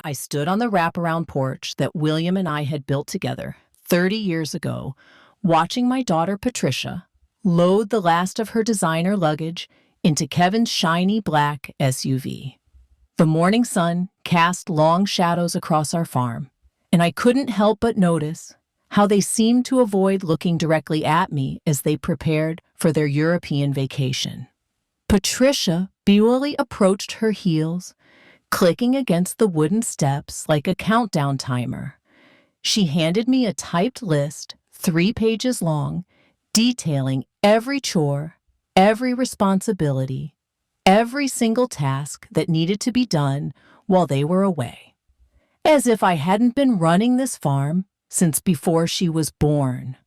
I stood on the wraparound porch that William and I had built together 30 years ago, watching my daughter Patricia load the last of her designer luggage into Kevin's shiny black SUV. The morning sun cast long shadows across our farm, and I couldn't help but notice how they seemed to avoid looking directly at me as they prepared for their European vacation. Patricia buoyantly approached her heels, clicking against the wooden steps like a countdown timer. She handed me a typed list, 3 pages long, detailing every chore, every responsibility, every single task that needed to be done while they were away. As if I hadn't been running this farm since before she was born.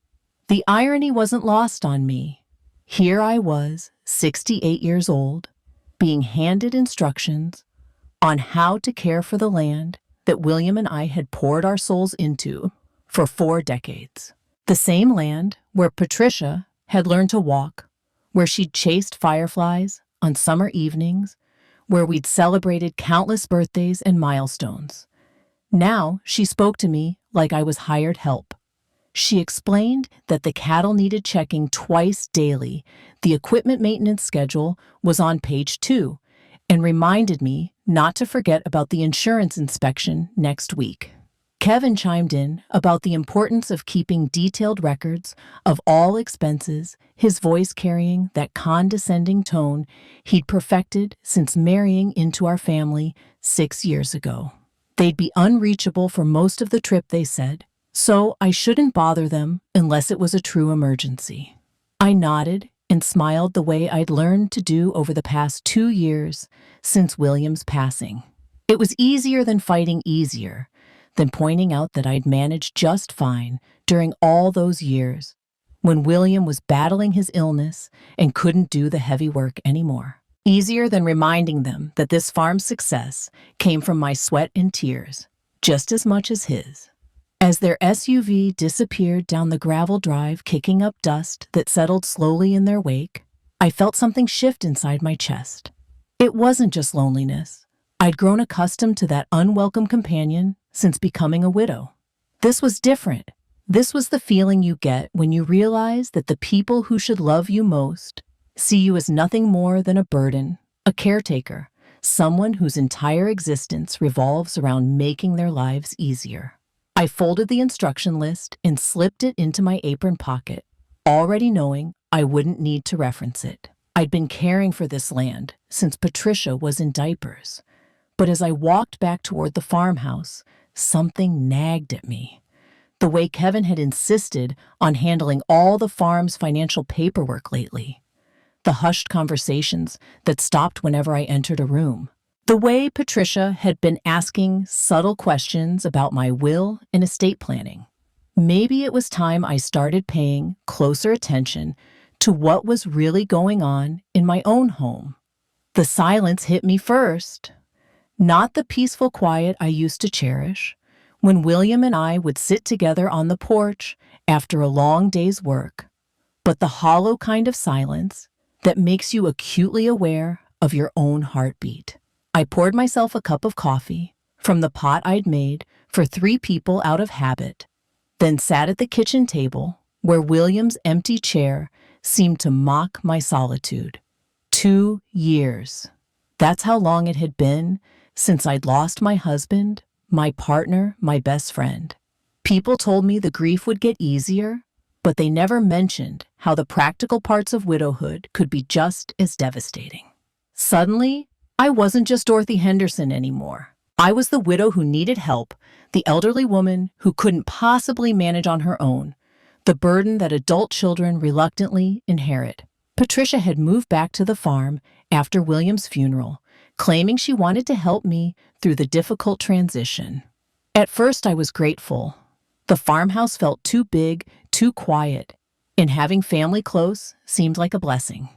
The irony wasn't lost on me. Here I was, 68 years old, being handed instructions on how to care for the land that William and I had poured our souls into for 4 decades. The same land where Patricia had learned to walk, where she'd chased fireflies on summer evenings, where we'd celebrated countless birthdays and milestones. Now she spoke to me like I was hired help. She explained that the cattle needed checking twice daily, the equipment maintenance schedule was on page 2, and reminded me not to forget about the insurance inspection next week. Kevin chimed in about the importance of keeping detailed records of all expenses, his voice carrying that condescending tone he'd perfected since marrying into our family 6 years ago. They'd be unreachable for most of the trip, they said, so I shouldn't bother them unless it was a true emergency. I nodded and smiled the way I'd learned to do over the past 2 years since William's passing. It was easier than fighting easier, than pointing out that I'd managed just fine during all those years when William was battling his illness and couldn't do the heavy work anymore. Easier than reminding them that this farm's success came from my sweat and tears, just as much as his. As their SUV disappeared down the gravel drive, kicking up dust that settled slowly in their wake, I felt something shift inside my chest. It wasn't just loneliness. I'd grown accustomed to that unwelcome companion since becoming a widow. This was different. This was the feeling you get when you realize that the people who should love you most see you as nothing more than a burden, a caretaker, someone whose entire existence revolves around making their lives easier. I folded the instruction list and slipped it into my apron pocket, already knowing I wouldn't need to reference it. I'd been caring for this land since Patricia was in diapers. But as I walked back toward the farmhouse, something nagged at me. The way Kevin had insisted on handling all the farm's financial paperwork lately. The hushed conversations that stopped whenever I entered a room. The way Patricia had been asking subtle questions about my will and estate planning. Maybe it was time I started paying closer attention to what was really going on in my own home. The silence hit me first. Not the peaceful quiet I used to cherish, when William and I would sit together on the porch after a long day's work, but the hollow kind of silence that makes you acutely aware of your own heartbeat. I poured myself a cup of coffee from the pot I'd made for 3 people out of habit, then sat at the kitchen table where William's empty chair seemed to mock my solitude. 2 years. That's how long it had been since I'd lost my husband, my partner, my best friend. People told me the grief would get easier, but they never mentioned how the practical parts of widowhood could be just as devastating. Suddenly, I wasn't just Dorothy Henderson anymore. I was the widow who needed help, the elderly woman who couldn't possibly manage on her own, the burden that adult children reluctantly inherit. Patricia had moved back to the farm after William's funeral, claiming she wanted to help me through the difficult transition. At first, I was grateful. The farmhouse felt too big, too quiet, and having family close seemed like a blessing.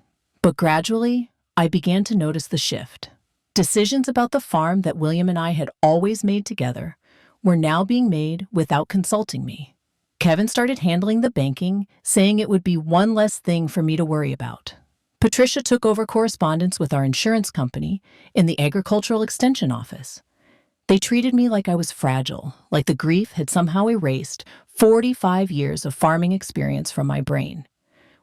But gradually, I began to notice the shift. Decisions about the farm that William and I had always made together were now being made without consulting me. Kevin started handling the banking, saying it would be one less thing for me to worry about. Patricia took over correspondence with our insurance company in the Agricultural Extension Office. They treated me like I was fragile, like the grief had somehow erased 45 years of farming experience from my brain.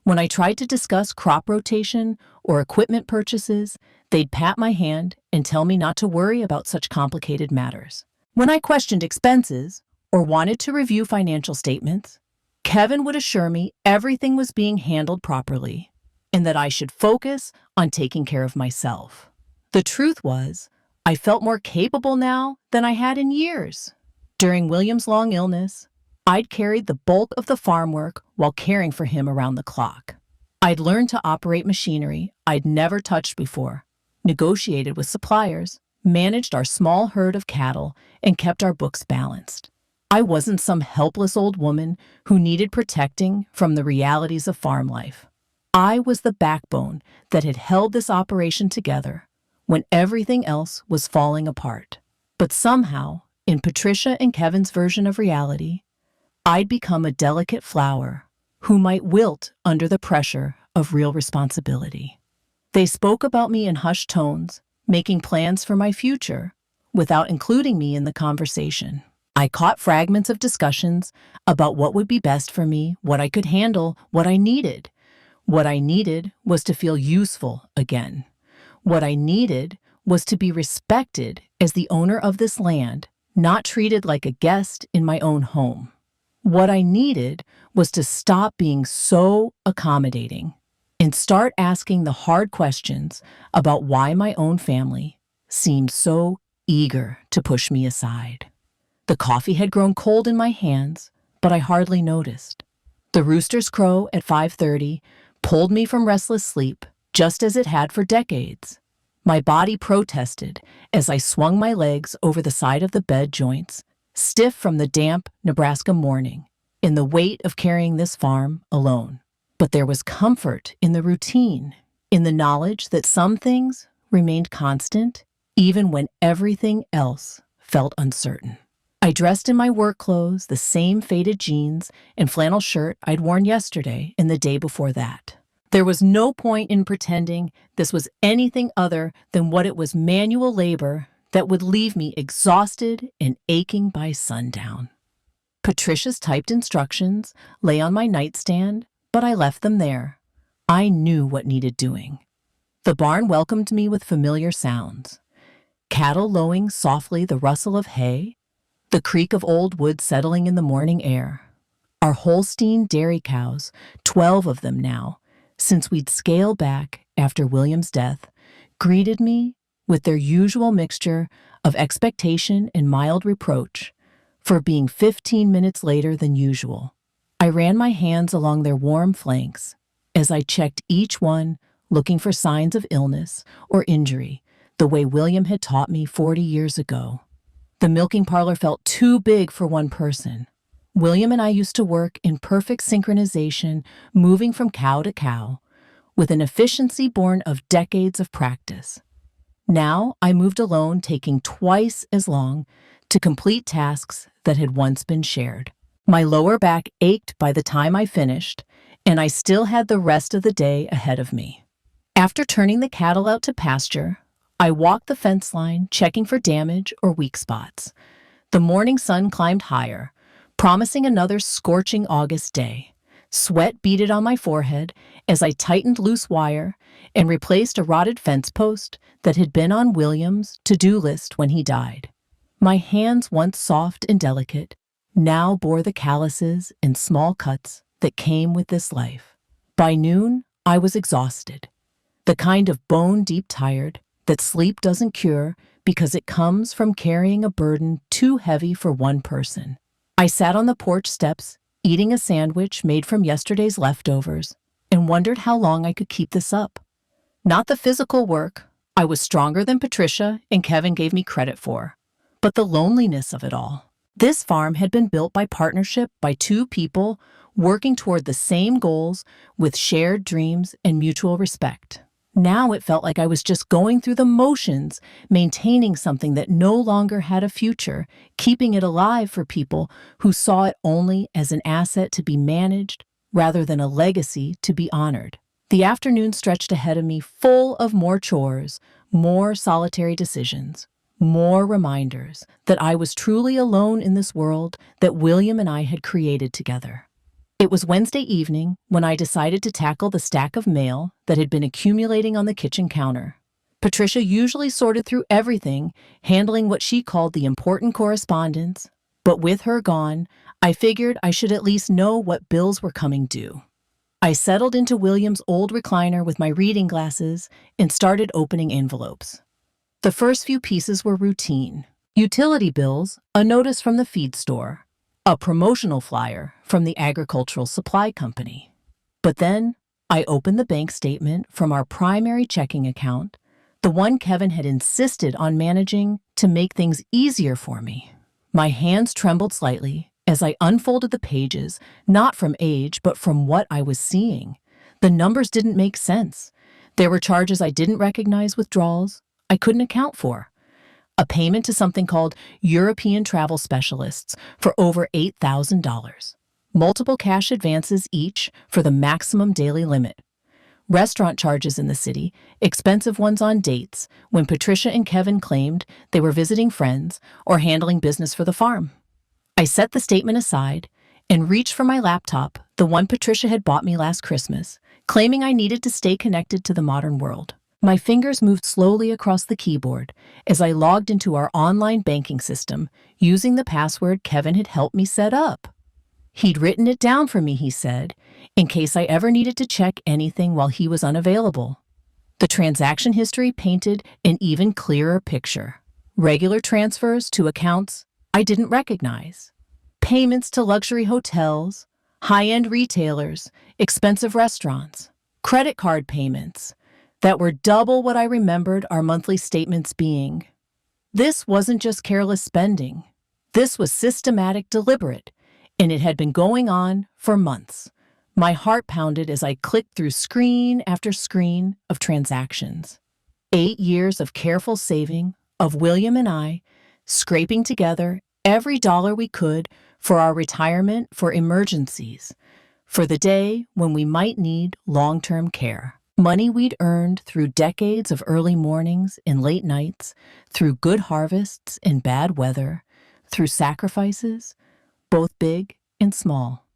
When I tried to discuss crop rotation or equipment purchases, they'd pat my hand and tell me not to worry about such complicated matters. When I questioned expenses or wanted to review financial statements, Kevin would assure me everything was being handled properly and that I should focus on taking care of myself. The truth was, I felt more capable now than I had in years. During William's long illness, I'd carried the bulk of the farm work while caring for him around the clock. I'd learned to operate machinery I'd never touched before, negotiated with suppliers, managed our small herd of cattle, and kept our books balanced. I wasn't some helpless old woman who needed protecting from the realities of farm life. I was the backbone that had held this operation together when everything else was falling apart. But somehow, in Patricia and Kevin's version of reality, I'd become a delicate flower who might wilt under the pressure of real responsibility. They spoke about me in hushed tones, making plans for my future, without including me in the conversation. I caught fragments of discussions about what would be best for me, what I could handle, what I needed. What I needed was to feel useful again. What I needed was to be respected as the owner of this land, not treated like a guest in my own home. What I needed was to stop being so accommodating and start asking the hard questions about why my own family seemed so eager to push me aside. The coffee had grown cold in my hands, but I hardly noticed. The rooster's crow at 5:30 pulled me from restless sleep, just as it had for decades. My body protested as I swung my legs over the side of the bed joints, stiff from the damp Nebraska morning, in the weight of carrying this farm alone. But there was comfort in the routine, in the knowledge that some things remained constant, even when everything else felt uncertain. I dressed in my work clothes, the same faded jeans and flannel shirt I'd worn yesterday and the day before that. There was no point in pretending this was anything other than what it was: manual labor that would leave me exhausted and aching by sundown. Patricia's typed instructions lay on my nightstand, but I left them there. I knew what needed doing. The barn welcomed me with familiar sounds: cattle lowing softly, the rustle of hay, the creak of old wood settling in the morning air. Our Holstein dairy cows, 12 of them now, since we'd scaled back after William's death, greeted me with their usual mixture of expectation and mild reproach for being 15 minutes later than usual. I ran my hands along their warm flanks as I checked each one, looking for signs of illness or injury, the way William had taught me 40 years ago. The milking parlor felt too big for one person. William and I used to work in perfect synchronization, moving from cow to cow, with an efficiency born of decades of practice. Now I moved alone, taking twice as long to complete tasks that had once been shared. My lower back ached by the time I finished, and I still had the rest of the day ahead of me. After turning the cattle out to pasture, I walked the fence line, checking for damage or weak spots. The morning sun climbed higher, promising another scorching August day. Sweat beaded on my forehead as I tightened loose wire and replaced a rotted fence post that had been on William's to-do list when he died. My hands, once soft and delicate, now bore the calluses and small cuts that came with this life. By noon, I was exhausted, the kind of bone-deep tired that sleep doesn't cure because it comes from carrying a burden too heavy for one person. I sat on the porch steps, eating a sandwich made from yesterday's leftovers, and wondered how long I could keep this up. Not the physical work. I was stronger than Patricia and Kevin gave me credit for, but the loneliness of it all. This farm had been built by partnership, by two people working toward the same goals with shared dreams and mutual respect. Now it felt like I was just going through the motions, maintaining something that no longer had a future, keeping it alive for people who saw it only as an asset to be managed rather than a legacy to be honored. The afternoon stretched ahead of me full of more chores, more solitary decisions, More reminders that I was truly alone in this world that William and I had created together. It was Wednesday evening when I decided to tackle the stack of mail that had been accumulating on the kitchen counter. Patricia usually sorted through everything, handling what she called the important correspondence, but with her gone, I figured I should at least know what bills were coming due. I settled into William's old recliner with my reading glasses and started opening envelopes. The first few pieces were routine. Utility bills, a notice from the feed store, a promotional flyer from the agricultural supply company. But then I opened the bank statement from our primary checking account, the one Kevin had insisted on managing to make things easier for me. My hands trembled slightly as I unfolded the pages, not from age, but from what I was seeing. The numbers didn't make sense. There were charges I didn't recognize, withdrawals I couldn't account for. A payment to something called European Travel Specialists for over $8,000. Multiple cash advances each for the maximum daily limit. Restaurant charges in the city, expensive ones on dates when Patricia and Kevin claimed they were visiting friends or handling business for the farm. I set the statement aside and reached for my laptop, the one Patricia had bought me last Christmas, claiming I needed to stay connected to the modern world. My fingers moved slowly across the keyboard as I logged into our online banking system using the password Kevin had helped me set up. He'd written it down for me, he said, in case I ever needed to check anything while he was unavailable. The transaction history painted an even clearer picture. Regular transfers to accounts I didn't recognize. Payments to luxury hotels, high-end retailers, expensive restaurants, credit card payments that were double what I remembered our monthly statements being. This wasn't just careless spending. This was systematic, deliberate, and it had been going on for months. My heart pounded as I clicked through screen after screen of transactions. 8 years of careful saving, of William and I scraping together every dollar we could for our retirement, for emergencies, for the day when we might need long-term care. Money we'd earned through decades of early mornings and late nights, through good harvests and bad weather, through sacrifices, both big and small.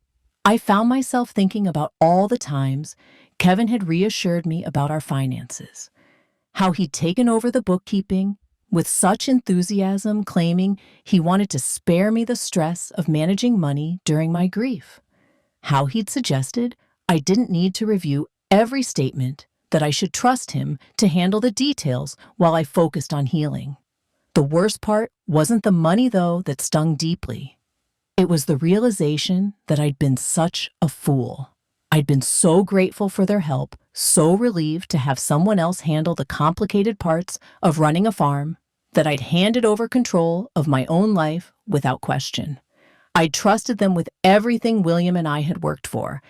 I found myself thinking about all the times Kevin had reassured me about our finances, how he'd taken over the bookkeeping with such enthusiasm, claiming he wanted to spare me the stress of managing money during my grief, how he'd suggested I didn't need to review every statement, that I should trust him to handle the details while I focused on healing. The worst part wasn't the money, though, that stung deeply. It was the realization that I'd been such a fool. I'd been so grateful for their help, so relieved to have someone else handle the complicated parts of running a farm, that I'd handed over control of my own life without question. I'd trusted them with everything William and I had worked for,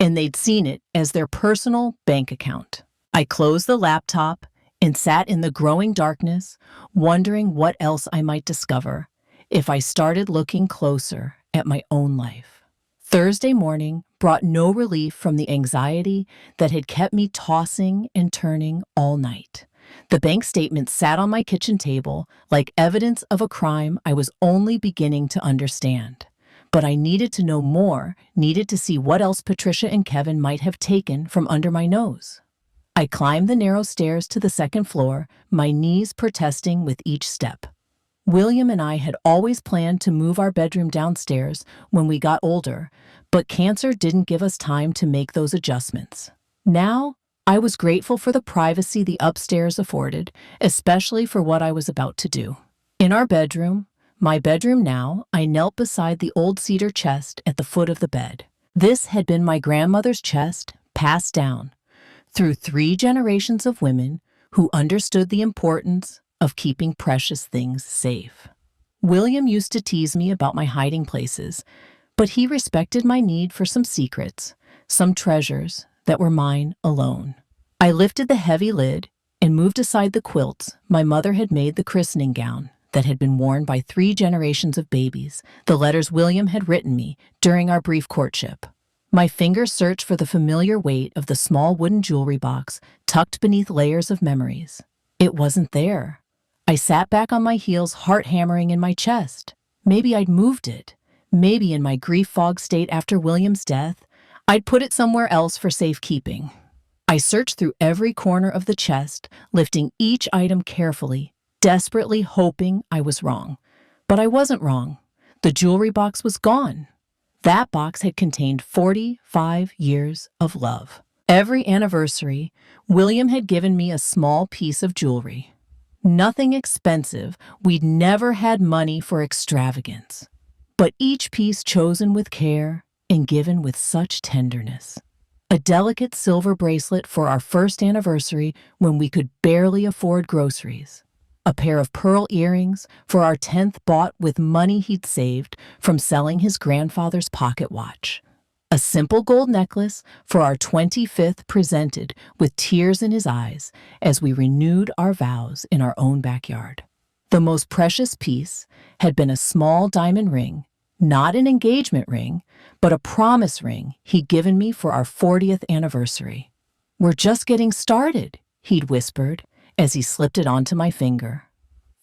and they'd seen it as their personal bank account. I closed the laptop and sat in the growing darkness, wondering what else I might discover if I started looking closer at my own life. Thursday morning brought no relief from the anxiety that had kept me tossing and turning all night. The bank statement sat on my kitchen table like evidence of a crime I was only beginning to understand. But I needed to know more, needed to see what else Patricia and Kevin might have taken from under my nose. I climbed the narrow stairs to the second floor, my knees protesting with each step. William and I had always planned to move our bedroom downstairs when we got older, but cancer didn't give us time to make those adjustments. Now, I was grateful for the privacy the upstairs afforded, especially for what I was about to do. In our bedroom, my bedroom now, I knelt beside the old cedar chest at the foot of the bed. This had been my grandmother's chest, passed down through 3 generations of women who understood the importance of keeping precious things safe. William used to tease me about my hiding places, but he respected my need for some secrets, some treasures that were mine alone. I lifted the heavy lid and moved aside the quilts my mother had made the christening gown that had been worn by 3 generations of babies, the letters William had written me during our brief courtship. My fingers searched for the familiar weight of the small wooden jewelry box tucked beneath layers of memories. It wasn't there. I sat back on my heels, heart hammering in my chest. Maybe I'd moved it. Maybe in my grief-fog state after William's death, I'd put it somewhere else for safekeeping. I searched through every corner of the chest, lifting each item carefully, desperately hoping I was wrong. But I wasn't wrong. The jewelry box was gone. That box had contained 45 years of love. Every anniversary, William had given me a small piece of jewelry. Nothing expensive. We'd never had money for extravagance. But each piece chosen with care and given with such tenderness. A delicate silver bracelet for our first anniversary when we could barely afford groceries. A pair of pearl earrings for our 10th, bought with money he'd saved from selling his grandfather's pocket watch. A simple gold necklace for our 25th, presented with tears in his eyes as we renewed our vows in our own backyard. The most precious piece had been a small diamond ring, not an engagement ring, but a promise ring he'd given me for our 40th anniversary. "We're just getting started," he'd whispered as he slipped it onto my finger.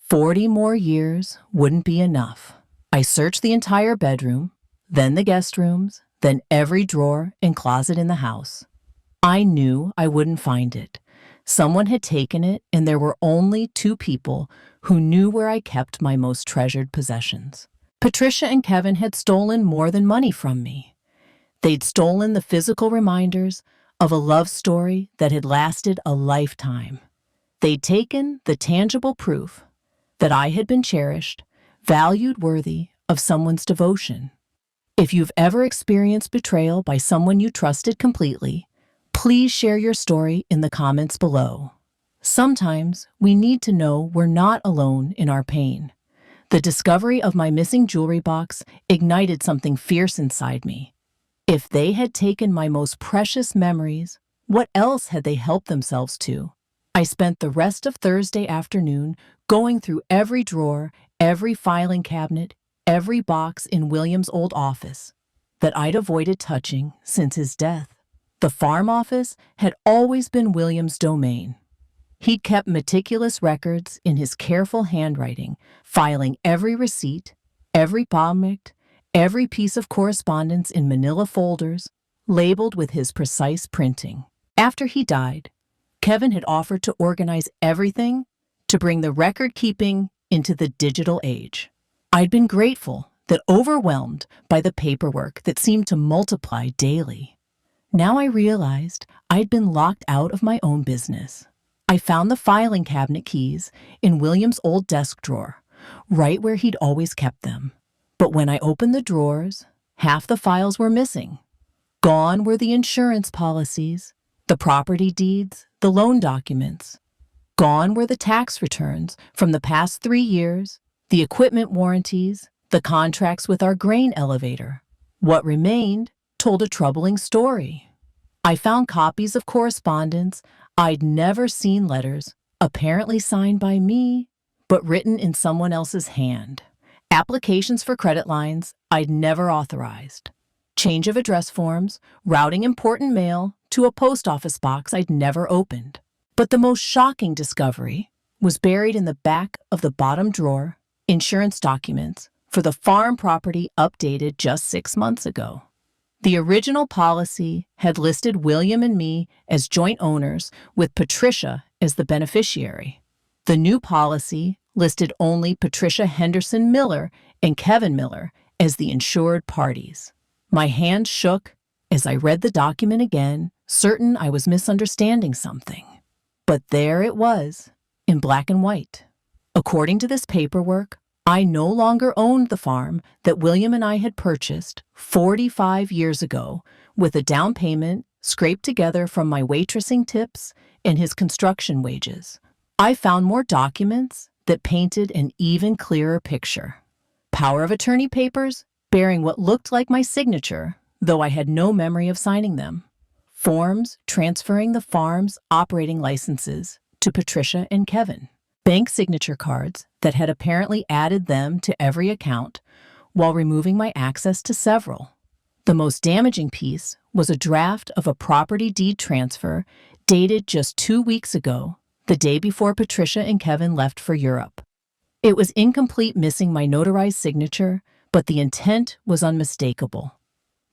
40 more years wouldn't be enough. I searched the entire bedroom, then the guest rooms, then every drawer and closet in the house. I knew I wouldn't find it. Someone had taken it, and there were only 2 people who knew where I kept my most treasured possessions. Patricia and Kevin had stolen more than money from me. They'd stolen the physical reminders of a love story that had lasted a lifetime. They'd taken the tangible proof that I had been cherished, valued, worthy of someone's devotion. If you've ever experienced betrayal by someone you trusted completely, please share your story in the comments below. Sometimes we need to know we're not alone in our pain. The discovery of my missing jewelry box ignited something fierce inside me. If they had taken my most precious memories, what else had they helped themselves to? I spent the rest of Thursday afternoon going through every drawer, every filing cabinet, every box in William's old office that I'd avoided touching since his death. The farm office had always been William's domain. He'd kept meticulous records in his careful handwriting, filing every receipt, every payment, every piece of correspondence in manila folders, labeled with his precise printing. After he died, Kevin had offered to organize everything to bring the record-keeping into the digital age. I'd been grateful, that overwhelmed by the paperwork that seemed to multiply daily. Now I realized I'd been locked out of my own business. I found the filing cabinet keys in William's old desk drawer, right where he'd always kept them. But when I opened the drawers, half the files were missing. Gone were the insurance policies, the property deeds, the loan documents. Gone were the tax returns from the past 3 years, the equipment warranties, the contracts with our grain elevator. What remained told a troubling story. I found copies of correspondence I'd never seen, letters apparently signed by me, but written in someone else's hand. Applications for credit lines I'd never authorized. Change of address forms, routing important mail to a post office box I'd never opened. But the most shocking discovery was buried in the back of the bottom drawer, insurance documents for the farm property updated just 6 months ago. The original policy had listed William and me as joint owners, with Patricia as the beneficiary. The new policy listed only Patricia Henderson Miller and Kevin Miller as the insured parties. My hand shook as I read the document again, certain I was misunderstanding something. But there it was, in black and white. According to this paperwork, I no longer owned the farm that William and I had purchased 45 years ago, with a down payment scraped together from my waitressing tips and his construction wages. I found more documents that painted an even clearer picture. Power of attorney papers bearing what looked like my signature, though I had no memory of signing them. Forms transferring the farm's operating licenses to Patricia and Kevin. Bank signature cards that had apparently added them to every account while removing my access to several. The most damaging piece was a draft of a property deed transfer dated just 2 weeks ago the day before Patricia and Kevin left for Europe. It was incomplete, missing my notarized signature, but the intent was unmistakable.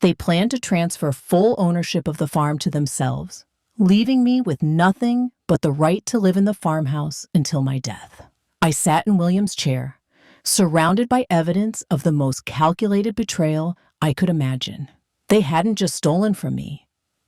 They planned to transfer full ownership of the farm to themselves, leaving me with nothing but the right to live in the farmhouse until my death. I sat in William's chair, surrounded by evidence of the most calculated betrayal I could imagine. They hadn't just stolen from me.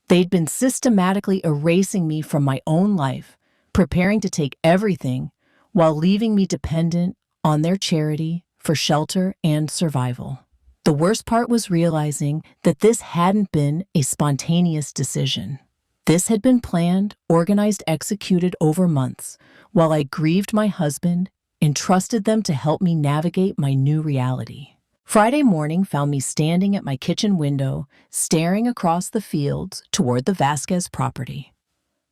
They'd been systematically erasing me from my own life, preparing to take everything while leaving me dependent on their charity for shelter and survival. The worst part was realizing that this hadn't been a spontaneous decision. This had been planned, organized, executed over months, while I grieved my husband and trusted them to help me navigate my new reality. Friday morning found me standing at my kitchen window, staring across the fields toward the Vasquez property.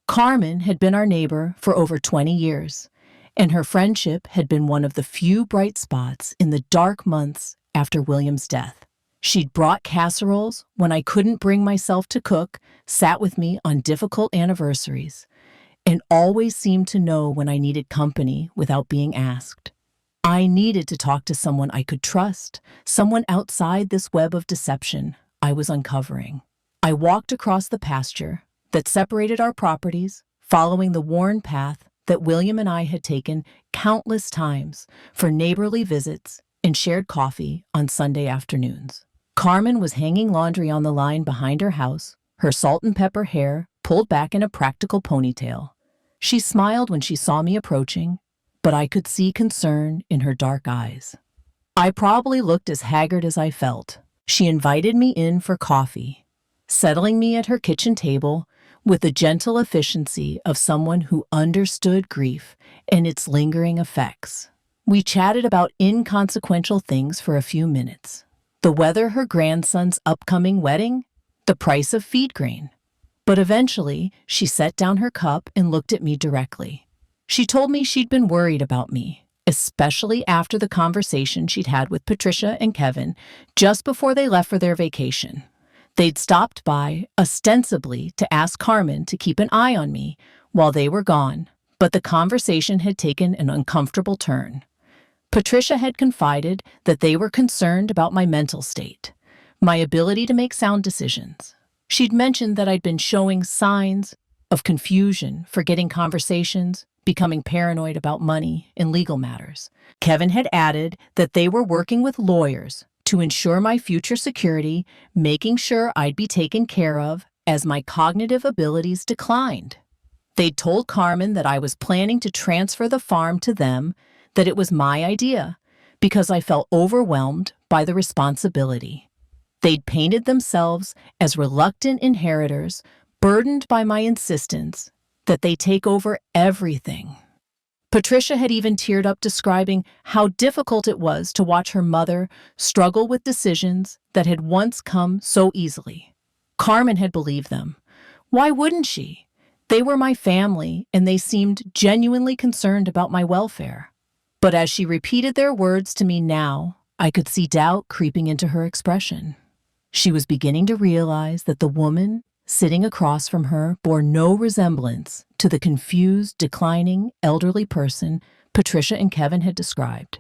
Carmen had been our neighbor for over 20 years, and her friendship had been one of the few bright spots in the dark months after William's death. She'd brought casseroles when I couldn't bring myself to cook, sat with me on difficult anniversaries, and always seemed to know when I needed company without being asked. I needed to talk to someone I could trust, someone outside this web of deception I was uncovering. I walked across the pasture that separated our properties, following the worn path that William and I had taken countless times for neighborly visits and shared coffee on Sunday afternoons. Carmen was hanging laundry on the line behind her house, her salt and pepper hair pulled back in a practical ponytail. She smiled when she saw me approaching, but I could see concern in her dark eyes. I probably looked as haggard as I felt. She invited me in for coffee, settling me at her kitchen table with the gentle efficiency of someone who understood grief and its lingering effects. We chatted about inconsequential things for a few minutes. The weather, her grandson's upcoming wedding, the price of feed grain. But eventually, she set down her cup and looked at me directly. She told me she'd been worried about me, especially after the conversation she'd had with Patricia and Kevin just before they left for their vacation. They'd stopped by, ostensibly, to ask Carmen to keep an eye on me while they were gone, but the conversation had taken an uncomfortable turn. Patricia had confided that they were concerned about my mental state, my ability to make sound decisions. She'd mentioned that I'd been showing signs of confusion, forgetting conversations, becoming paranoid about money and legal matters. Kevin had added that they were working with lawyers to ensure my future security, making sure I'd be taken care of as my cognitive abilities declined. They'd told Carmen that I was planning to transfer the farm to them, that it was my idea, because I felt overwhelmed by the responsibility. They'd painted themselves as reluctant inheritors, burdened by my insistence that they take over everything. Patricia had even teared up describing how difficult it was to watch her mother struggle with decisions that had once come so easily. Carmen had believed them. Why wouldn't she? They were my family, and they seemed genuinely concerned about my welfare. But as she repeated their words to me now, I could see doubt creeping into her expression. She was beginning to realize that the woman sitting across from her bore no resemblance to the confused, declining, elderly person Patricia and Kevin had described.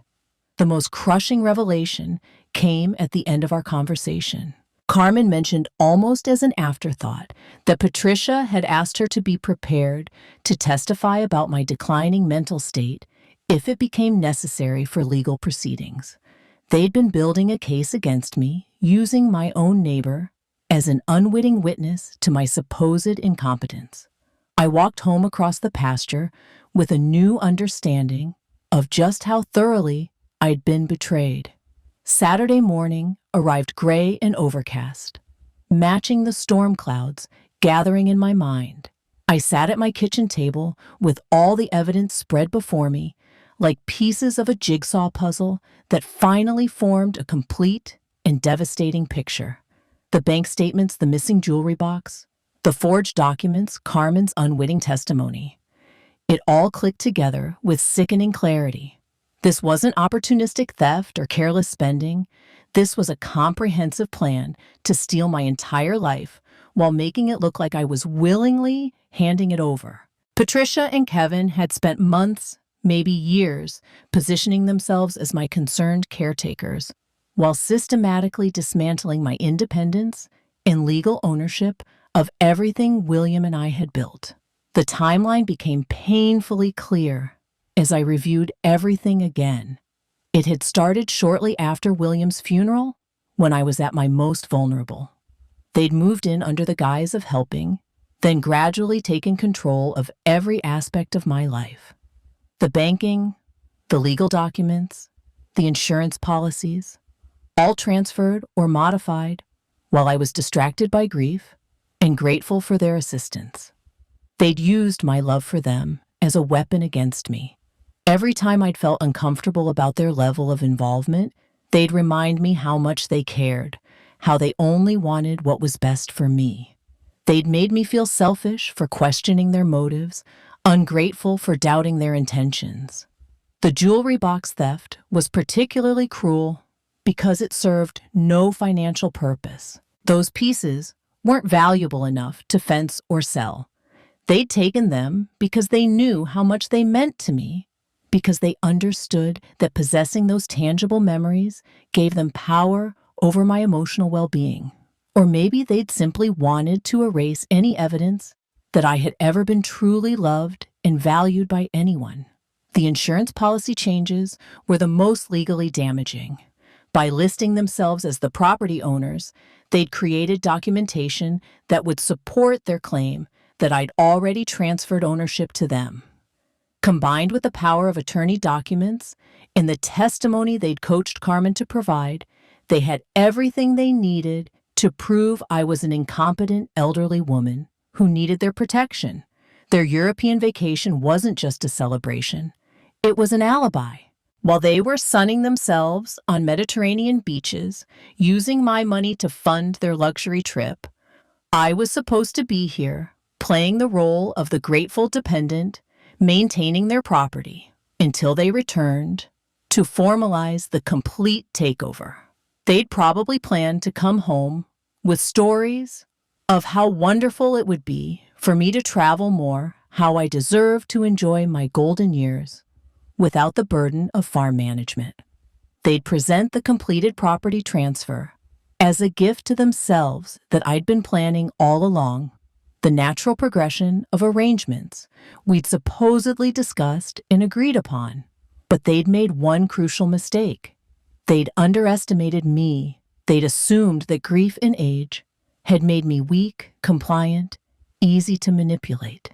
The most crushing revelation came at the end of our conversation. Carmen mentioned almost as an afterthought that Patricia had asked her to be prepared to testify about my declining mental state if it became necessary for legal proceedings. They'd been building a case against me, using my own neighbor as an unwitting witness to my supposed incompetence. I walked home across the pasture with a new understanding of just how thoroughly I'd been betrayed. Saturday morning arrived gray and overcast, matching the storm clouds gathering in my mind. I sat at my kitchen table with all the evidence spread before me, like pieces of a jigsaw puzzle that finally formed a complete and devastating picture. The bank statements, the missing jewelry box, the forged documents, Carmen's unwitting testimony. It all clicked together with sickening clarity. This wasn't opportunistic theft or careless spending. This was a comprehensive plan to steal my entire life while making it look like I was willingly handing it over. Patricia and Kevin had spent months, maybe years, positioning themselves as my concerned caretakers, while systematically dismantling my independence and legal ownership of everything William and I had built. The timeline became painfully clear as I reviewed everything again. It had started shortly after William's funeral, when I was at my most vulnerable. They'd moved in under the guise of helping, then gradually taken control of every aspect of my life. The banking, the legal documents, the insurance policies, all transferred or modified while I was distracted by grief and grateful for their assistance. They'd used my love for them as a weapon against me. Every time I'd felt uncomfortable about their level of involvement, they'd remind me how much they cared, how they only wanted what was best for me. They'd made me feel selfish for questioning their motives, ungrateful for doubting their intentions. The jewelry box theft was particularly cruel because it served no financial purpose. Those pieces weren't valuable enough to fence or sell. They'd taken them because they knew how much they meant to me, because they understood that possessing those tangible memories gave them power over my emotional well-being. Or maybe they'd simply wanted to erase any evidence that I had ever been truly loved and valued by anyone. The insurance policy changes were the most legally damaging. By listing themselves as the property owners, they'd created documentation that would support their claim that I'd already transferred ownership to them. Combined with the power of attorney documents and the testimony they'd coached Carmen to provide, they had everything they needed to prove I was an incompetent elderly woman who needed their protection. Their European vacation wasn't just a celebration. It was an alibi. While they were sunning themselves on Mediterranean beaches, using my money to fund their luxury trip, I was supposed to be here, playing the role of the grateful dependent, maintaining their property until they returned to formalize the complete takeover. They'd probably planned to come home with stories of how wonderful it would be for me to travel more, how I deserved to enjoy my golden years without the burden of farm management. They'd present the completed property transfer as a gift to themselves that I'd been planning all along, the natural progression of arrangements we'd supposedly discussed and agreed upon. But they'd made one crucial mistake. They'd underestimated me. They'd assumed that grief and age had made me weak, compliant, easy to manipulate.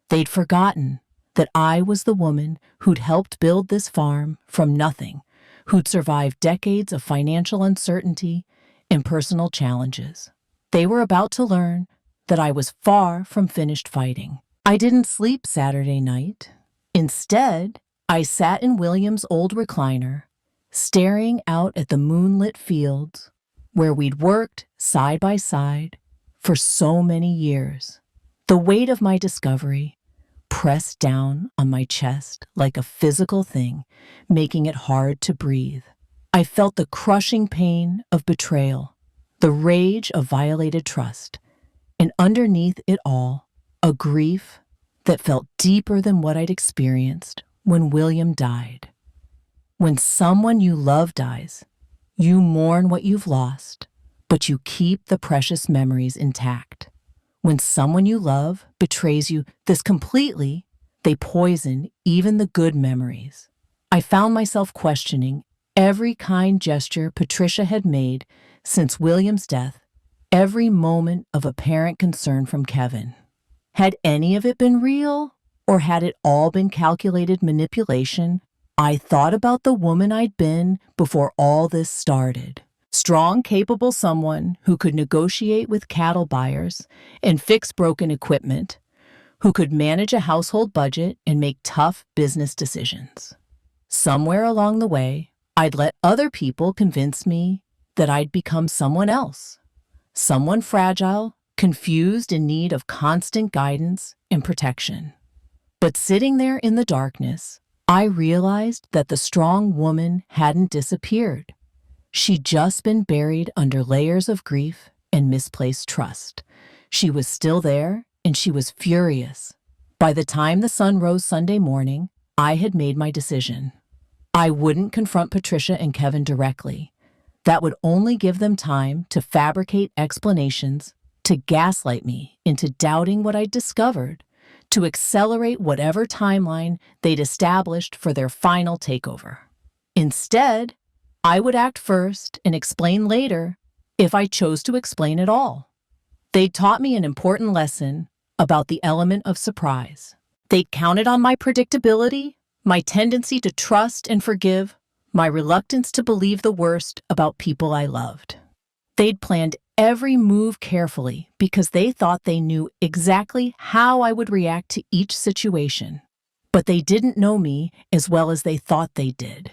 They'd forgotten that I was the woman who'd helped build this farm from nothing, who'd survived decades of financial uncertainty and personal challenges. They were about to learn that I was far from finished fighting. I didn't sleep Saturday night. Instead, I sat in William's old recliner, staring out at the moonlit fields where we'd worked side by side for so many years. The weight of my discovery pressed down on my chest like a physical thing, making it hard to breathe. I felt the crushing pain of betrayal, the rage of violated trust, and underneath it all, a grief that felt deeper than what I'd experienced when William died. When someone you love dies, you mourn what you've lost, but you keep the precious memories intact. When someone you love betrays you this completely, they poison even the good memories. I found myself questioning every kind gesture Patricia had made since William's death, every moment of apparent concern from Kevin. Had any of it been real, or had it all been calculated manipulation? I thought about the woman I'd been before all this started. Strong, capable someone who could negotiate with cattle buyers and fix broken equipment, who could manage a household budget and make tough business decisions. Somewhere along the way, I'd let other people convince me that I'd become someone else, someone fragile, confused, in need of constant guidance and protection. But sitting there in the darkness, I realized that the strong woman hadn't disappeared. She'd just been buried under layers of grief and misplaced trust. She was still there, and she was furious. By the time the sun rose Sunday morning, I had made my decision. I wouldn't confront Patricia and Kevin directly. That would only give them time to fabricate explanations, to gaslight me into doubting what I'd discovered, to accelerate whatever timeline they'd established for their final takeover. Instead, I would act first and explain later if I chose to explain at all. They'd taught me an important lesson about the element of surprise. They'd counted on my predictability, my tendency to trust and forgive, my reluctance to believe the worst about people I loved. They'd planned every move carefully because they thought they knew exactly how I would react to each situation. But they didn't know me as well as they thought they did.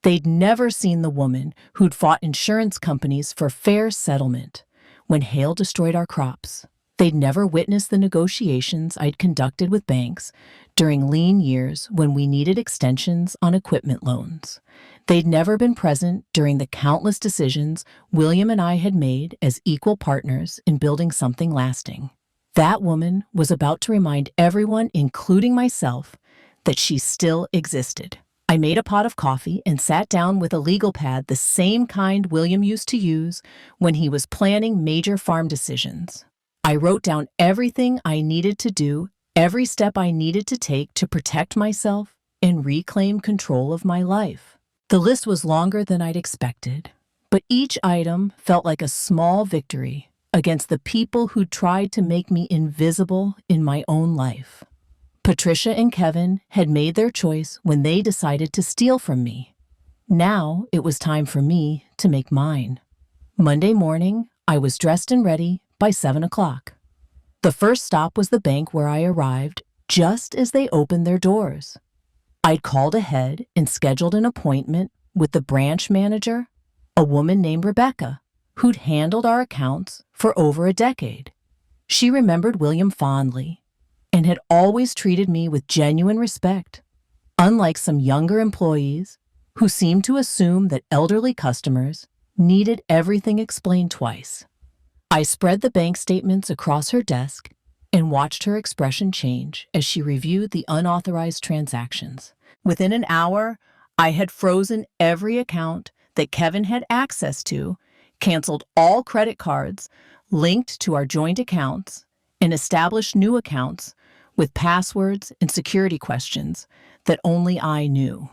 They'd never seen the woman who'd fought insurance companies for fair settlement when hail destroyed our crops. They'd never witnessed the negotiations I'd conducted with banks during lean years when we needed extensions on equipment loans. They'd never been present during the countless decisions William and I had made as equal partners in building something lasting. That woman was about to remind everyone, including myself, that she still existed. I made a pot of coffee and sat down with a legal pad, the same kind William used to use when he was planning major farm decisions. I wrote down everything I needed to do, every step I needed to take to protect myself and reclaim control of my life. The list was longer than I'd expected, but each item felt like a small victory against the people who tried to make me invisible in my own life. Patricia and Kevin had made their choice when they decided to steal from me. Now it was time for me to make mine. Monday morning, I was dressed and ready by 7 o'clock. The first stop was the bank where I arrived just as they opened their doors. I'd called ahead and scheduled an appointment with the branch manager, a woman named Rebecca, who'd handled our accounts for over a decade. She remembered William fondly and had always treated me with genuine respect, unlike some younger employees who seemed to assume that elderly customers needed everything explained twice. I spread the bank statements across her desk and watched her expression change as she reviewed the unauthorized transactions. Within an hour, I had frozen every account that Kevin had access to, canceled all credit cards linked to our joint accounts, and established new accounts with passwords and security questions that only I knew.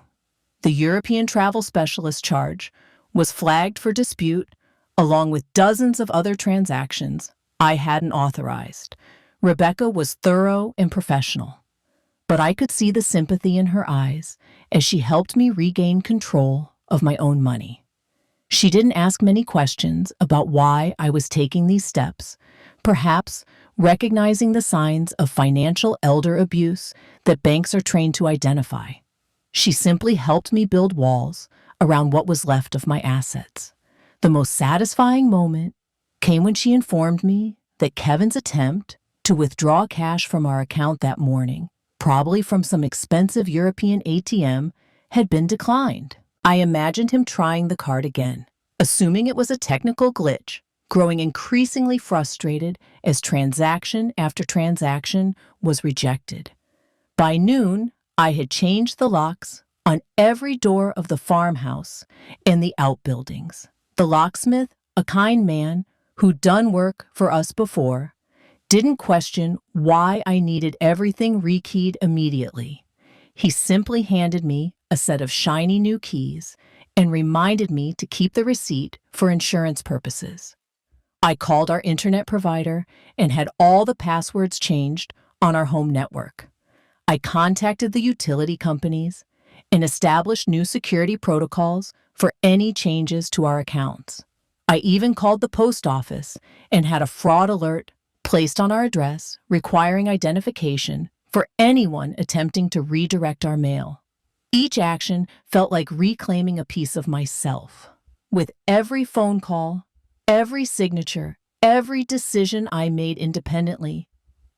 The European travel specialist charge was flagged for dispute, along with dozens of other transactions I hadn't authorized. Rebecca was thorough and professional, but I could see the sympathy in her eyes as she helped me regain control of my own money. She didn't ask many questions about why I was taking these steps, perhaps recognizing the signs of financial elder abuse that banks are trained to identify. She simply helped me build walls around what was left of my assets. The most satisfying moment came when she informed me that Kevin's attempt to withdraw cash from our account that morning, probably from some expensive European ATM, had been declined. I imagined him trying the card again, assuming it was a technical glitch, growing increasingly frustrated as transaction after transaction was rejected. By noon, I had changed the locks on every door of the farmhouse and the outbuildings. The locksmith, a kind man who'd done work for us before, didn't question why I needed everything rekeyed immediately. He simply handed me a set of shiny new keys and reminded me to keep the receipt for insurance purposes. I called our internet provider and had all the passwords changed on our home network. I contacted the utility companies and established new security protocols for any changes to our accounts. I even called the post office and had a fraud alert placed on our address requiring identification for anyone attempting to redirect our mail. Each action felt like reclaiming a piece of myself. With every phone call, every signature, every decision I made independently,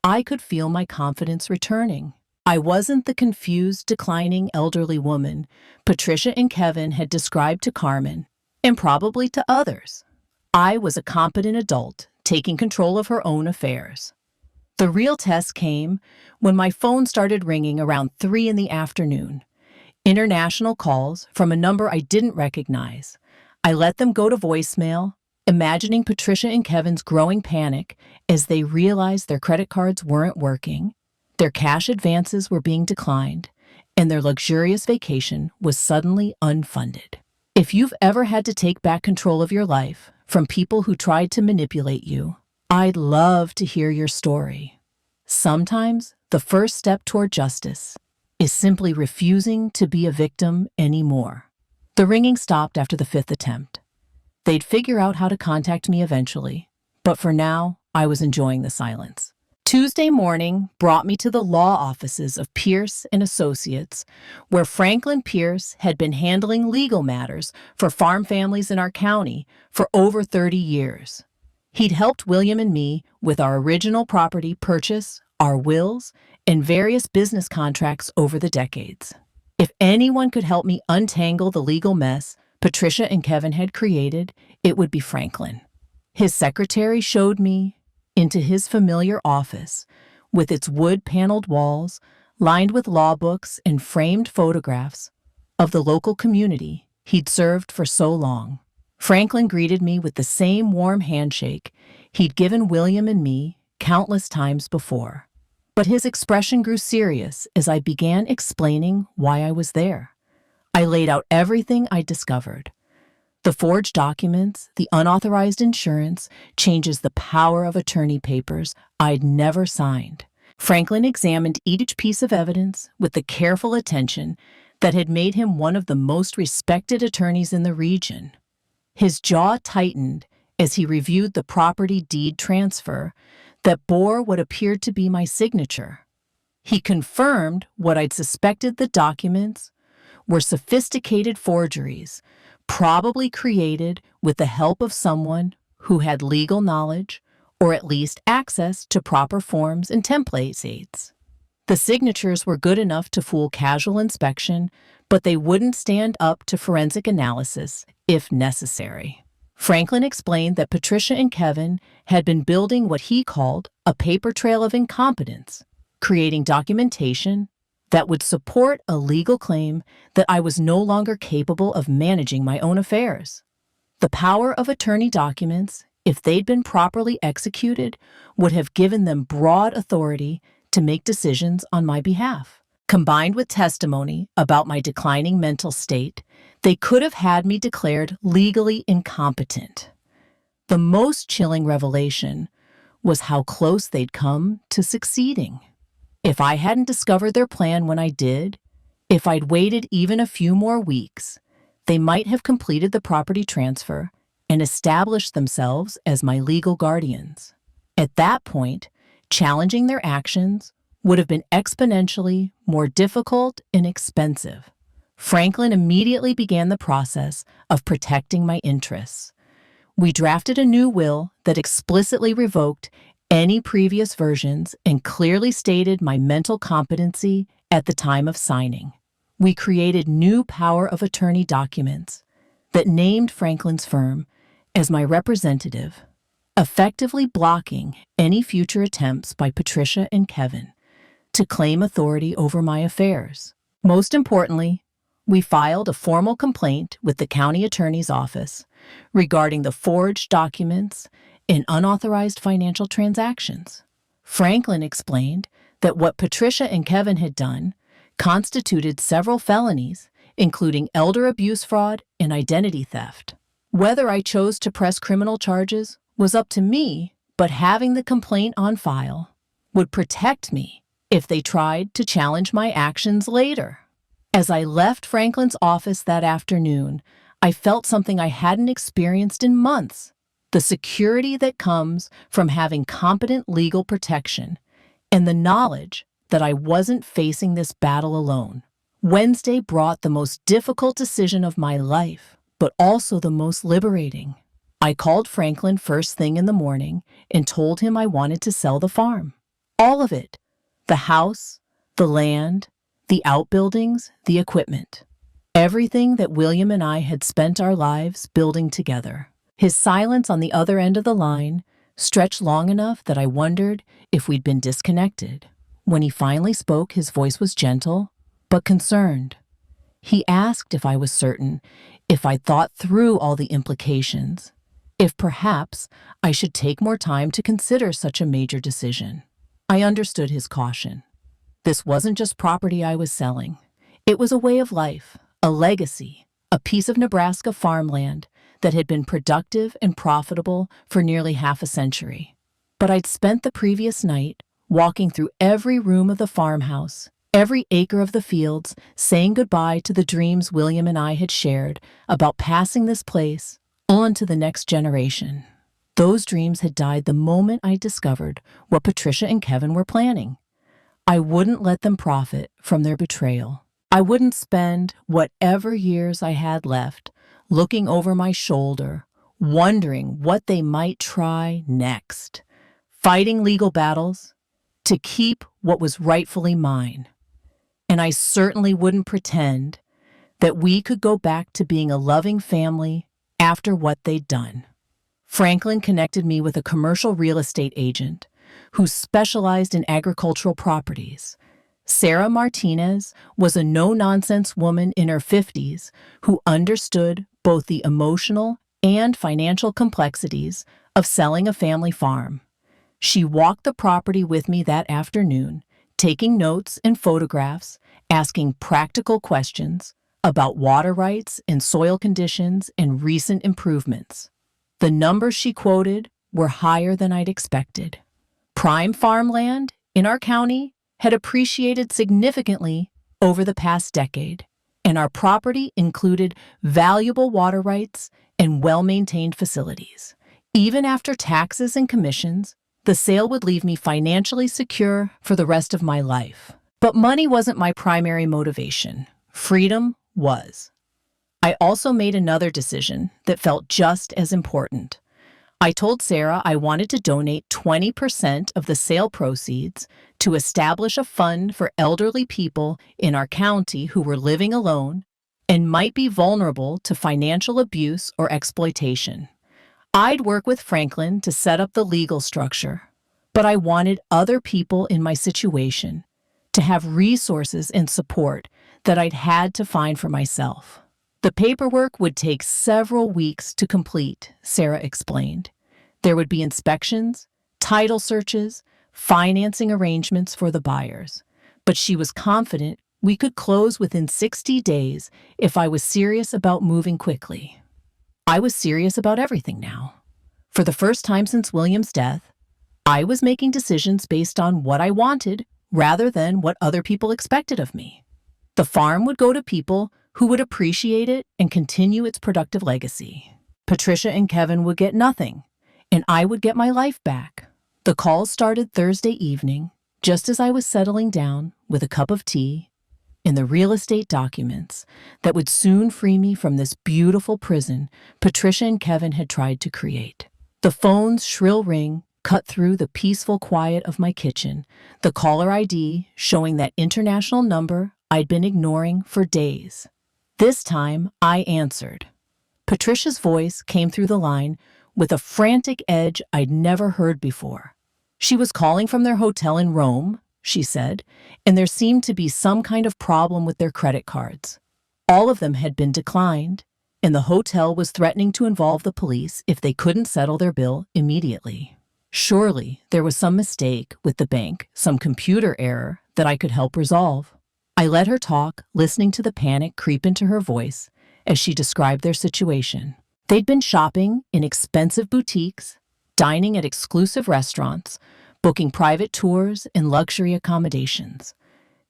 I could feel my confidence returning. I wasn't the confused, declining elderly woman Patricia and Kevin had described to Carmen, and probably to others. I was a competent adult taking control of her own affairs. The real test came when my phone started ringing around 3 in the afternoon. International calls from a number I didn't recognize. I let them go to voicemail, imagining Patricia and Kevin's growing panic as they realized their credit cards weren't working, their cash advances were being declined, and their luxurious vacation was suddenly unfunded. If you've ever had to take back control of your life from people who tried to manipulate you, I'd love to hear your story. Sometimes the first step toward justice is simply refusing to be a victim anymore. The ringing stopped after the 5th attempt. They'd figure out how to contact me eventually, but for now, I was enjoying the silence. Tuesday morning brought me to the law offices of Pierce and Associates, where Franklin Pierce had been handling legal matters for farm families in our county for over 30 years. He'd helped William and me with our original property purchase, our wills, and various business contracts over the decades. If anyone could help me untangle the legal mess Patricia and Kevin had created, it would be Franklin. His secretary showed me into his familiar office, with its wood-paneled walls lined with law books and framed photographs of the local community he'd served for so long. Franklin greeted me with the same warm handshake he'd given William and me countless times before. But his expression grew serious as I began explaining why I was there. I laid out everything I'd discovered. The forged documents, the unauthorized insurance, changes the power of attorney papers I'd never signed. Franklin examined each piece of evidence with the careful attention that had made him one of the most respected attorneys in the region. His jaw tightened as he reviewed the property deed transfer that bore what appeared to be my signature. He confirmed what I'd suspected: the documents were sophisticated forgeries, probably created with the help of someone who had legal knowledge or at least access to proper forms and templates. The signatures were good enough to fool casual inspection, but they wouldn't stand up to forensic analysis if necessary. Franklin explained that Patricia and Kevin had been building what he called a paper trail of incompetence, creating documentation that would support a legal claim that I was no longer capable of managing my own affairs. The power of attorney documents, if they'd been properly executed, would have given them broad authority to make decisions on my behalf. Combined with testimony about my declining mental state, they could have had me declared legally incompetent. The most chilling revelation was how close they'd come to succeeding. If I hadn't discovered their plan when I did, if I'd waited even a few more weeks, they might have completed the property transfer and established themselves as my legal guardians. At that point, challenging their actions would have been exponentially more difficult and expensive. Franklin immediately began the process of protecting my interests. We drafted a new will that explicitly revoked any previous versions and clearly stated my mental competency at the time of signing. We created new power of attorney documents that named Franklin's firm as my representative, effectively blocking any future attempts by Patricia and Kevin to claim authority over my affairs. Most importantly, we filed a formal complaint with the county attorney's office regarding the forged documents and unauthorized financial transactions. Franklin explained that what Patricia and Kevin had done constituted several felonies, including elder abuse fraud and identity theft. Whether I chose to press criminal charges was up to me, but having the complaint on file would protect me if they tried to challenge my actions later. As I left Franklin's office that afternoon, I felt something I hadn't experienced in months: the security that comes from having competent legal protection and the knowledge that I wasn't facing this battle alone. Wednesday brought the most difficult decision of my life, but also the most liberating. I called Franklin first thing in the morning and told him I wanted to sell the farm. All of it: the house, the land, the outbuildings, the equipment. Everything that William and I had spent our lives building together. His silence on the other end of the line stretched long enough that I wondered if we'd been disconnected. When he finally spoke, his voice was gentle, but concerned. He asked if I was certain, if I'd thought through all the implications, if perhaps I should take more time to consider such a major decision. I understood his caution. This wasn't just property I was selling. It was a way of life, a legacy, a piece of Nebraska farmland that had been productive and profitable for nearly half a century. But I'd spent the previous night walking through every room of the farmhouse, every acre of the fields, saying goodbye to the dreams William and I had shared about passing this place on to the next generation. Those dreams had died the moment I discovered what Patricia and Kevin were planning. I wouldn't let them profit from their betrayal. I wouldn't spend whatever years I had left looking over my shoulder, wondering what they might try next, fighting legal battles to keep what was rightfully mine. And I certainly wouldn't pretend that we could go back to being a loving family after what they'd done. Franklin connected me with a commercial real estate agent who specialized in agricultural properties. Sarah Martinez was a no-nonsense woman in her 50s who understood both the emotional and financial complexities of selling a family farm. She walked the property with me that afternoon, taking notes and photographs, asking practical questions about water rights and soil conditions and recent improvements. The numbers she quoted were higher than I'd expected. Prime farmland in our county had appreciated significantly over the past decade, and our property included valuable water rights and well-maintained facilities. Even after taxes and commissions, the sale would leave me financially secure for the rest of my life. But money wasn't my primary motivation. Freedom was. I also made another decision that felt just as important. I told Sarah I wanted to donate 20% of the sale proceeds to establish a fund for elderly people in our county who were living alone and might be vulnerable to financial abuse or exploitation. I'd work with Franklin to set up the legal structure, but I wanted other people in my situation to have resources and support that I'd had to find for myself. The paperwork would take several weeks to complete, Sarah explained. There would be inspections, title searches, financing arrangements for the buyers. But she was confident we could close within 60 days if I was serious about moving quickly. I was serious about everything now. For the first time since William's death, I was making decisions based on what I wanted rather than what other people expected of me. The farm would go to people who would appreciate it and continue its productive legacy. Patricia and Kevin would get nothing, and I would get my life back. The calls started Thursday evening, just as I was settling down with a cup of tea and the real estate documents that would soon free me from this beautiful prison Patricia and Kevin had tried to create. The phone's shrill ring cut through the peaceful quiet of my kitchen, the caller ID showing that international number I'd been ignoring for days. This time, I answered. Patricia's voice came through the line with a frantic edge I'd never heard before. She was calling from their hotel in Rome, she said, and there seemed to be some kind of problem with their credit cards. All of them had been declined, and the hotel was threatening to involve the police if they couldn't settle their bill immediately. Surely there was some mistake with the bank, some computer error that I could help resolve. I let her talk, listening to the panic creep into her voice as she described their situation. They'd been shopping in expensive boutiques, dining at exclusive restaurants, booking private tours and luxury accommodations.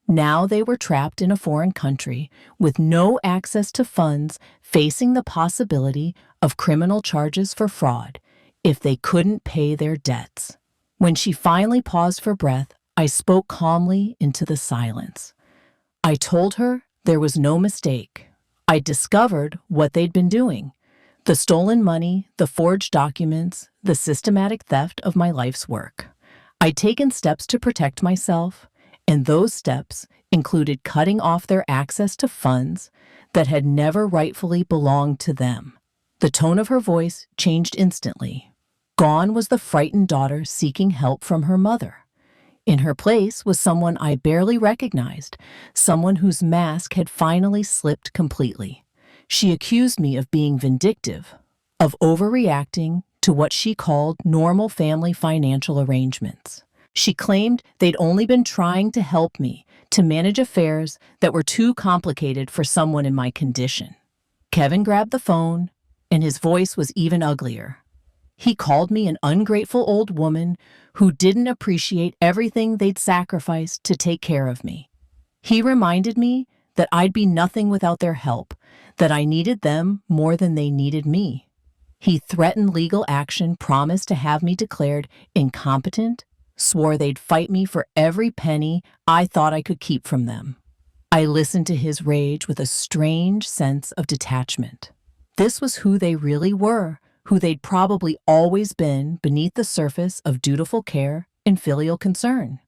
Now they were trapped in a foreign country with no access to funds, facing the possibility of criminal charges for fraud if they couldn't pay their debts. When she finally paused for breath, I spoke calmly into the silence. I told her there was no mistake. I discovered what they'd been doing. The stolen money, the forged documents, the systematic theft of my life's work. I'd taken steps to protect myself, and those steps included cutting off their access to funds that had never rightfully belonged to them. The tone of her voice changed instantly. Gone was the frightened daughter seeking help from her mother. In her place was someone I barely recognized, someone whose mask had finally slipped completely. She accused me of being vindictive, of overreacting to what she called normal family financial arrangements. She claimed they'd only been trying to help me to manage affairs that were too complicated for someone in my condition. Kevin grabbed the phone, and his voice was even uglier. He called me an ungrateful old woman who didn't appreciate everything they'd sacrificed to take care of me. He reminded me that I'd be nothing without their help, that I needed them more than they needed me. He threatened legal action, promised to have me declared incompetent, swore they'd fight me for every penny I thought I could keep from them. I listened to his rage with a strange sense of detachment. This was who they really were, who they'd probably always been beneath the surface of dutiful care and filial concern.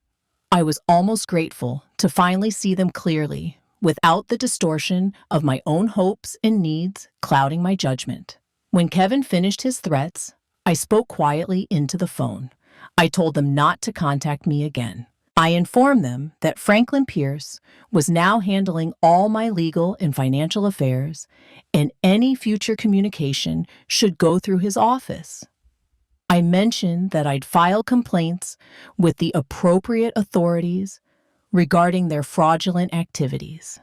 I was almost grateful to finally see them clearly, without the distortion of my own hopes and needs clouding my judgment. When Kevin finished his threats, I spoke quietly into the phone. I told them not to contact me again. I informed them that Franklin Pierce was now handling all my legal and financial affairs, and any future communication should go through his office. I mentioned that I'd file complaints with the appropriate authorities regarding their fraudulent activities.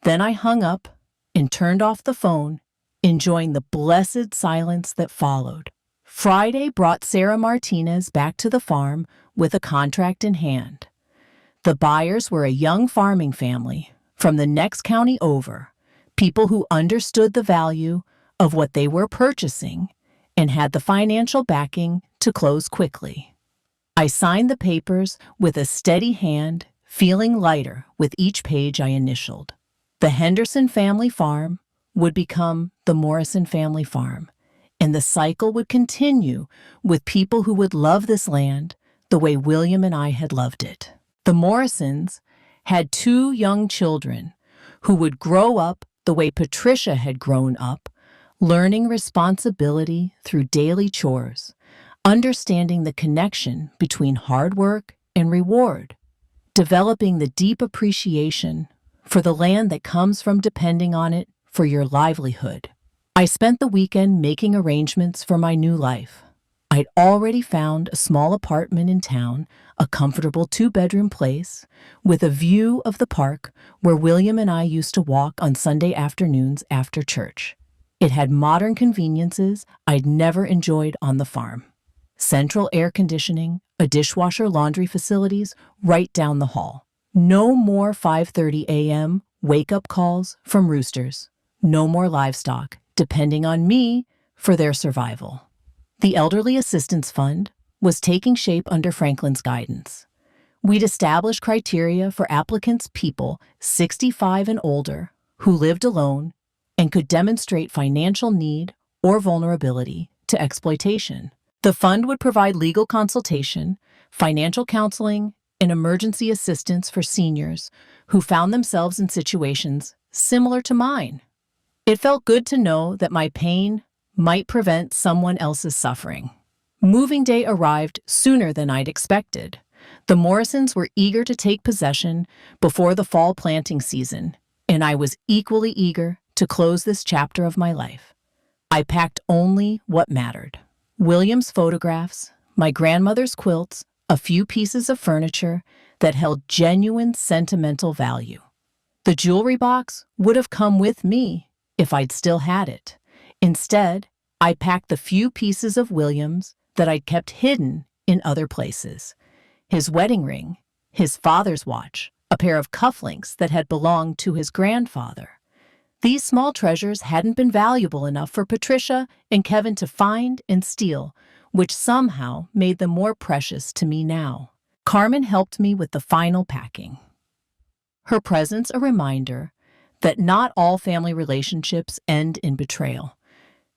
Then I hung up and turned off the phone, enjoying the blessed silence that followed. Friday brought Sarah Martinez back to the farm with a contract in hand. The buyers were a young farming family from the next county over, people who understood the value of what they were purchasing and had the financial backing to close quickly. I signed the papers with a steady hand, feeling lighter with each page I initialed. The Henderson family farm would become the Morrison family farm, and the cycle would continue with people who would love this land the way William and I had loved it. The Morrisons had 2 young children who would grow up the way Patricia had grown up, learning responsibility through daily chores, understanding the connection between hard work and reward, developing the deep appreciation for the land that comes from depending on it for your livelihood. I spent the weekend making arrangements for my new life. I'd already found a small apartment in town, a comfortable 2-bedroom place, with a view of the park where William and I used to walk on Sunday afternoons after church. It had modern conveniences I'd never enjoyed on the farm. Central air conditioning, a dishwasher, laundry facilities right down the hall. No more 5:30 a.m. wake-up calls from roosters. No more livestock depending on me for their survival. The Elderly Assistance Fund was taking shape under Franklin's guidance. We'd established criteria for applicants, people 65 and older who lived alone and could demonstrate financial need or vulnerability to exploitation. The fund would provide legal consultation, financial counseling, and emergency assistance for seniors who found themselves in situations similar to mine. It felt good to know that my pain might prevent someone else's suffering. Moving day arrived sooner than I'd expected. The Morrisons were eager to take possession before the fall planting season, and I was equally eager to close this chapter of my life. I packed only what mattered. William's photographs, my grandmother's quilts, a few pieces of furniture that held genuine sentimental value. The jewelry box would have come with me if I'd still had it. Instead, I packed the few pieces of William's that I'd kept hidden in other places. His wedding ring, his father's watch, a pair of cufflinks that had belonged to his grandfather. These small treasures hadn't been valuable enough for Patricia and Kevin to find and steal, which somehow made them more precious to me now. Carmen helped me with the final packing. Her presence a reminder that not all family relationships end in betrayal.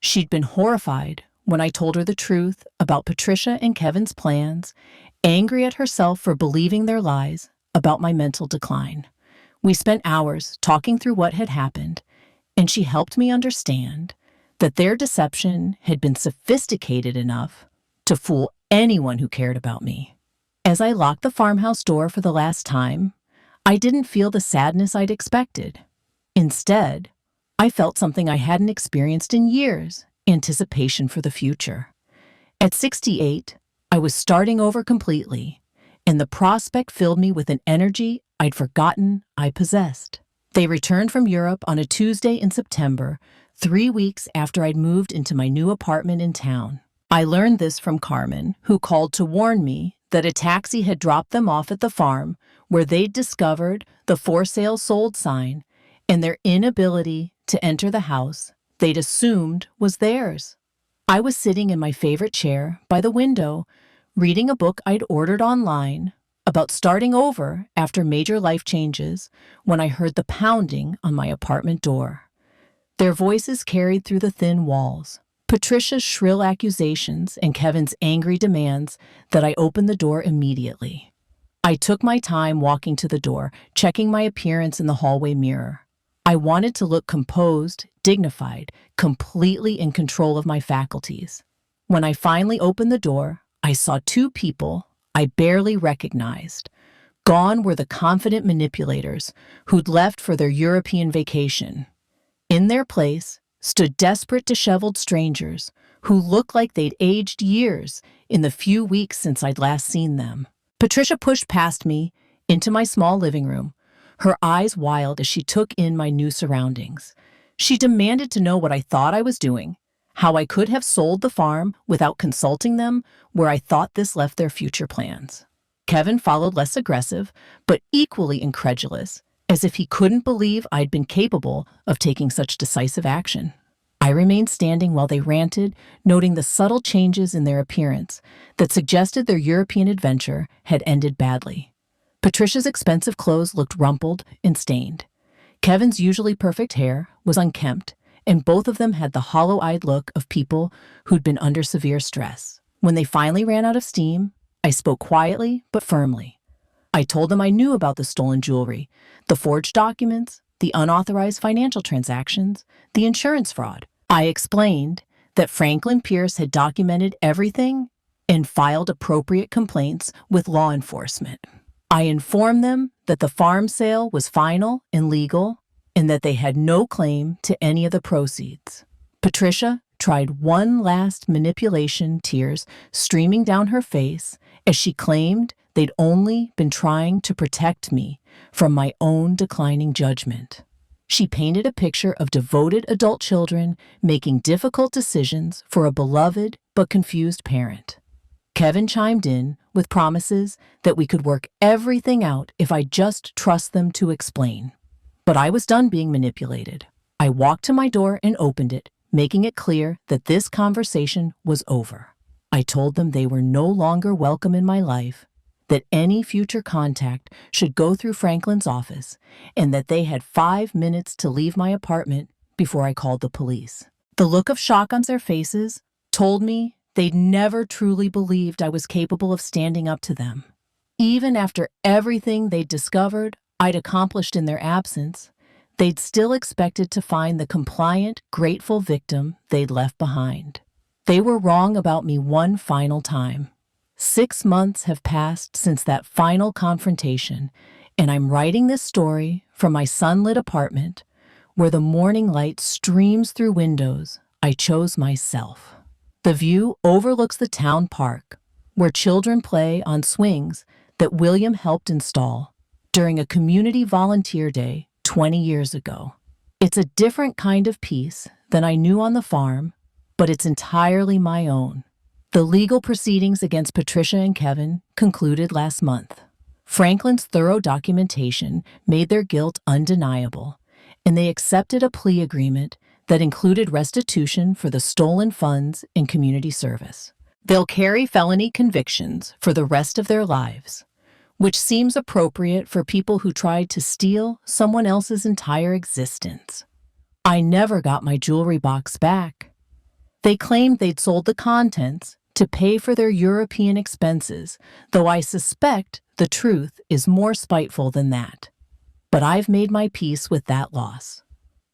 She'd been horrified when I told her the truth about Patricia and Kevin's plans, angry at herself for believing their lies about my mental decline. We spent hours talking through what had happened, and she helped me understand that their deception had been sophisticated enough to fool anyone who cared about me. As I locked the farmhouse door for the last time, I didn't feel the sadness I'd expected. Instead, I felt something I hadn't experienced in years: anticipation for the future. At 68, I was starting over completely, and the prospect filled me with an energy I'd forgotten I possessed. They returned from Europe on a Tuesday in September, 3 weeks after I'd moved into my new apartment in town. I learned this from Carmen, who called to warn me that a taxi had dropped them off at the farm where they'd discovered the for sale sold sign, and their inability to enter the house they'd assumed was theirs. I was sitting in my favorite chair by the window, reading a book I'd ordered online about starting over after major life changes, when I heard the pounding on my apartment door. Their voices carried through the thin walls, Patricia's shrill accusations and Kevin's angry demands, that I opened the door immediately. I took my time walking to the door, checking my appearance in the hallway mirror. I wanted to look composed, dignified, completely in control of my faculties. When I finally opened the door, I saw two people I barely recognized. Gone were the confident manipulators who'd left for their European vacation. In their place stood desperate, disheveled strangers who looked like they'd aged years in the few weeks since I'd last seen them. Patricia pushed past me into my small living room, her eyes wild as she took in my new surroundings. She demanded to know what I thought I was doing, how I could have sold the farm without consulting them, where I thought this left their future plans. Kevin followed, less aggressive, but equally incredulous, as if he couldn't believe I'd been capable of taking such decisive action. I remained standing while they ranted, noting the subtle changes in their appearance that suggested their European adventure had ended badly. Patricia's expensive clothes looked rumpled and stained. Kevin's usually perfect hair was unkempt, and both of them had the hollow-eyed look of people who'd been under severe stress. When they finally ran out of steam, I spoke quietly but firmly. I told them I knew about the stolen jewelry, the forged documents, the unauthorized financial transactions, the insurance fraud. I explained that Franklin Pierce had documented everything and filed appropriate complaints with law enforcement. I informed them that the farm sale was final and legal, and that they had no claim to any of the proceeds. Patricia tried one last manipulation, tears streaming down her face as she claimed they'd only been trying to protect me from my own declining judgment. She painted a picture of devoted adult children making difficult decisions for a beloved but confused parent. Kevin chimed in with promises that we could work everything out if I just trust them to explain. But I was done being manipulated. I walked to my door and opened it, making it clear that this conversation was over. I told them they were no longer welcome in my life, that any future contact should go through Franklin's office, and that they had 5 minutes to leave my apartment before I called the police. The look of shock on their faces told me they'd never truly believed I was capable of standing up to them. Even after everything they'd discovered I'd accomplished in their absence, they'd still expected to find the compliant, grateful victim they'd left behind. They were wrong about me one final time. 6 months have passed since that final confrontation, and I'm writing this story from my sunlit apartment, where the morning light streams through windows I chose myself. The view overlooks the town park, where children play on swings that William helped install during a community volunteer day 20 years ago. It's a different kind of peace than I knew on the farm, but it's entirely my own. The legal proceedings against Patricia and Kevin concluded last month. Franklin's thorough documentation made their guilt undeniable, and they accepted a plea agreement that included restitution for the stolen funds and community service. They'll carry felony convictions for the rest of their lives, which seems appropriate for people who tried to steal someone else's entire existence. I never got my jewelry box back. They claimed they'd sold the contents to pay for their European expenses, though I suspect the truth is more spiteful than that. But I've made my peace with that loss.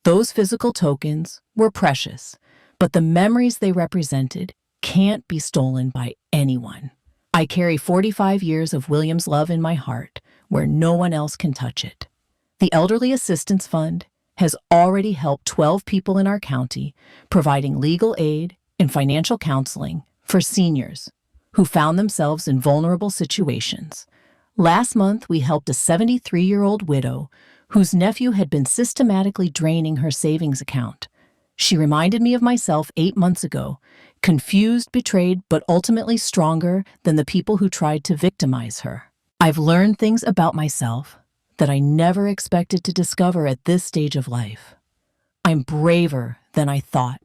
Those physical tokens were precious, but the memories they represented can't be stolen by anyone. I carry 45 years of William's love in my heart, where no one else can touch it. The Elderly Assistance Fund has already helped 12 people in our county, providing legal aid and financial counseling for seniors who found themselves in vulnerable situations. Last month, we helped a 73-year-old widow whose nephew had been systematically draining her savings account. She reminded me of myself 8 months ago, confused, betrayed, but ultimately stronger than the people who tried to victimize her. I've learned things about myself that I never expected to discover at this stage of life. I'm braver than I thought,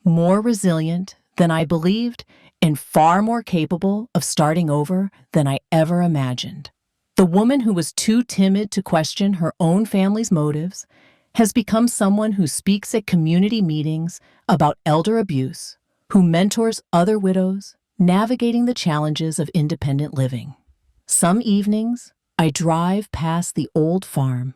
more resilient than I believed, and far more capable of starting over than I ever imagined. The woman who was too timid to question her own family's motives has become someone who speaks at community meetings about elder abuse, who mentors other widows navigating the challenges of independent living. Some evenings, I drive past the old farm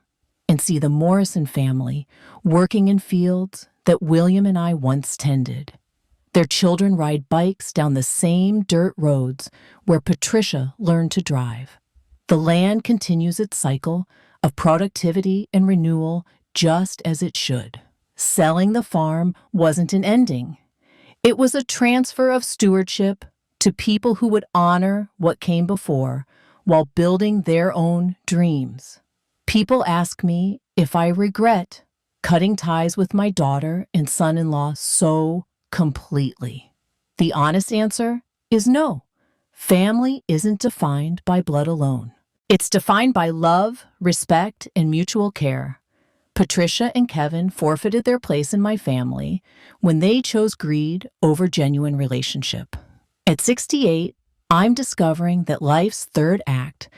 and see the Morrison family working in fields that William and I once tended. Their children ride bikes down the same dirt roads where Patricia learned to drive. The land continues its cycle of productivity and renewal just as it should. Selling the farm wasn't an ending. It was a transfer of stewardship to people who would honor what came before while building their own dreams. People ask me if I regret cutting ties with my daughter and son-in-law so completely. The honest answer is no. Family isn't defined by blood alone. It's defined by love, respect, and mutual care. Patricia and Kevin forfeited their place in my family when they chose greed over genuine relationship. At 68, I'm discovering that life's third act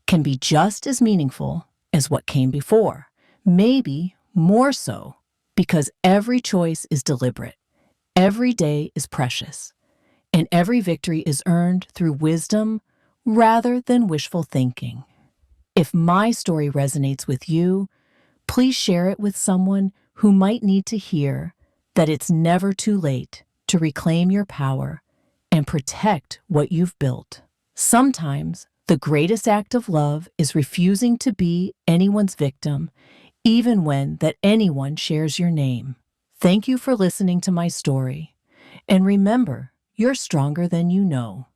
can be just as meaningful as what came before, maybe more so, because every choice is deliberate, every day is precious, and every victory is earned through wisdom rather than wishful thinking. If my story resonates with you, please share it with someone who might need to hear that it's never too late to reclaim your power and protect what you've built. Sometimes the greatest act of love is refusing to be anyone's victim, even when that anyone shares your name. Thank you for listening to my story. And remember, you're stronger than you know.